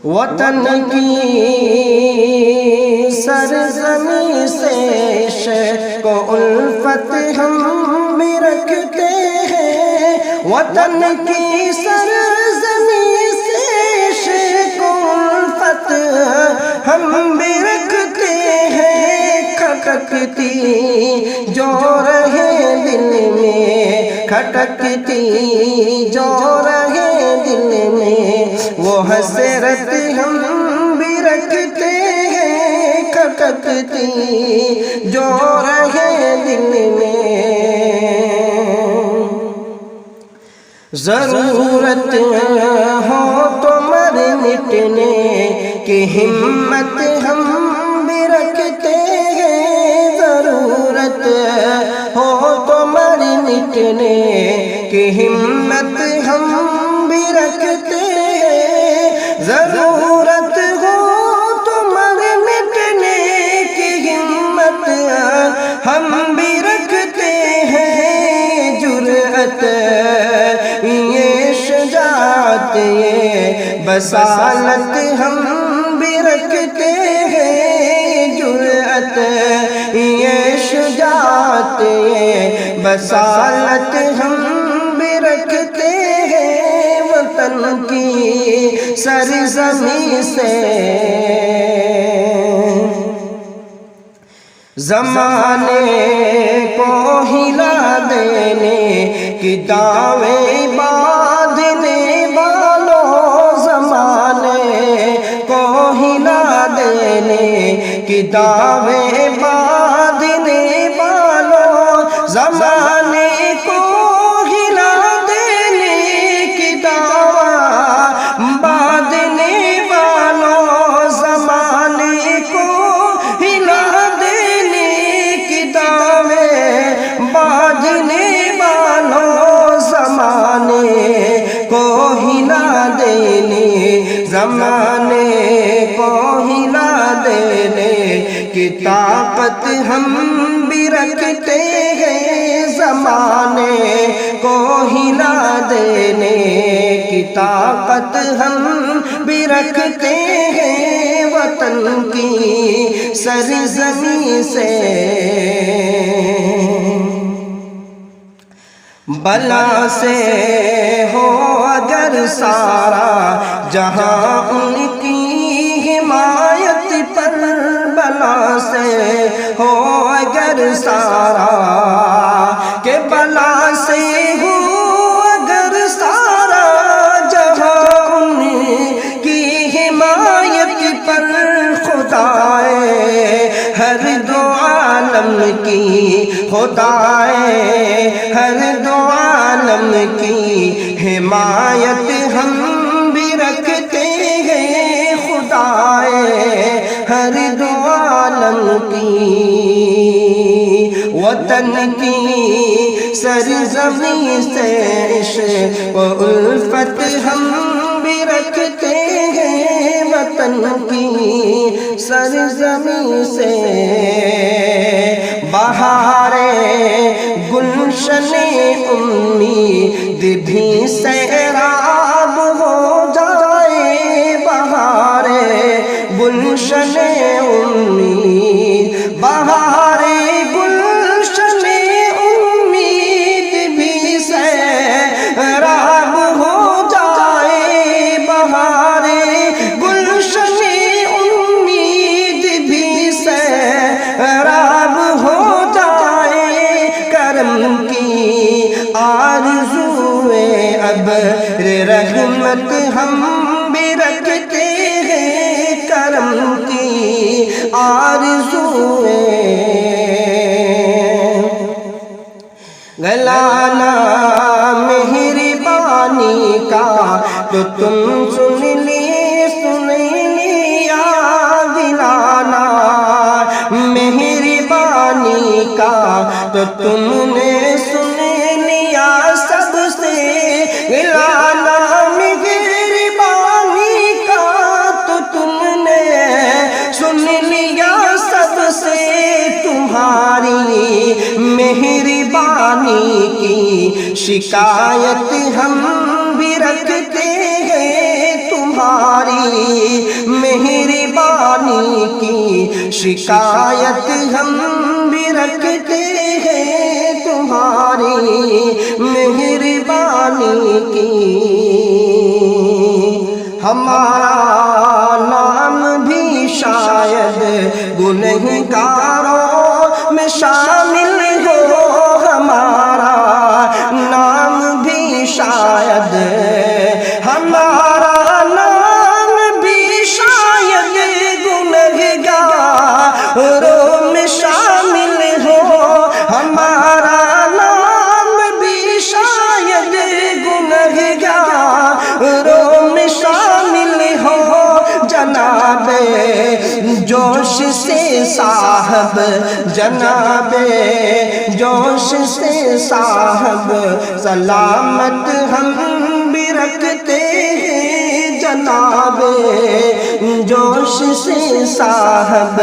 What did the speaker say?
وطن کی سرزمین سے عشق و الفت ہم بھی رکھتے ہیں، وطن کی سرزمین سے عشق و الفت ہم بھی رکھتے ہیں، کھٹکتی جو رہے دل میں، کھٹکتی جو رہے دل میں وہ حسرت ہم بھی رکھتے ہیں، کھٹکتی جو رہے دل میں۔ ضرورت ہو تو مر مٹنے کی ہمت ہم بھی رکھتے ہیں، ضرورت ہو تو مر مٹنے کی ہمت ہم بھی رکھتے ہیں، ضرورت ہو تو مر مٹنے کی ہمت ہم بھی رکھتے ہیں، جرأت یہ شجاعت یہ بصالت ہم بھی رکھتے ہیں، جرأت یہ شجاعت یہ بصالت ہم بھی رکھتے ہیں، وطن کی سرزمین سے زمانے کو ہلا دینے کی دعوے باندھنے والوں، زمانے کو ہلا دینے کی دعوے باندھنے والوں، زمانے کو ہلا دینے کی دعوے باندھنے والوں، زمانے کو ہلا دینے کی دعوے باندھنے والوں، زمانے کو ہلا دینے، زمانے کو ہلا دینے کی طاقت ہم بھی رکھتے ہیں، زمانے کو ہلا دینے کی طاقت ہم بھی رکھتے ہیں، وطن کی سرزمین سے بلا سے ہو اگر سارا جہاں ان کی حمایت پر، بلا سے ہو اگر سارا کہ بلا سے ہو اگر سارا جہاں ان کی حمایت پر، خدائے ہر دو عالم کی، خدائے ہر دو عالم کی حمایت ہم بھی رکھتے ہیں، خدائے ہر دو عالم کی، وطن کی سرزمین سے عشق و الفت ہم بھی رکھتے ہیں، وطن کی سرزمین سے بہارے گلشن امید بھی سیراب ہو جائے، بہارے گلشن امید، بہارے گلشن امید بھی سیراب ہو جائے، بہارے گلشن امید بھی سیراب ہو جائے، کرم کی آرزوئے ابر رحمت ہم بھی رکھتے ہیں، کرم کی آرزوئے گلانا مہربانی کا تو تم سن لیا، گلانا مہربانی کا تو تم نے سن لیا، سب سے گلانا مہربانی کا تو تم نے سن لیا، سب سے تمہاری مہربانی کی شکایت ہم بھی رکھتے ہیں، تمہاری مہربانی کی شکایت ہم بھی رکھتے ہیں، تمہاری مہربانی کی۔ ہمارا نام بھی شاید گنہگاروں میں شامل ہو، ہمارا نام بھی شاید، ہمارا نام بھی شاید گنہگاروں میں شامل ہو، ہمارا نام بھی شاید گنہگاروں میں شامل ہو۔ جناب جوش سے صاحب، جناب جوش سے صاحب، سلامت ہم بھی رکھتے ہیں، جناب جوش سے صاحب۔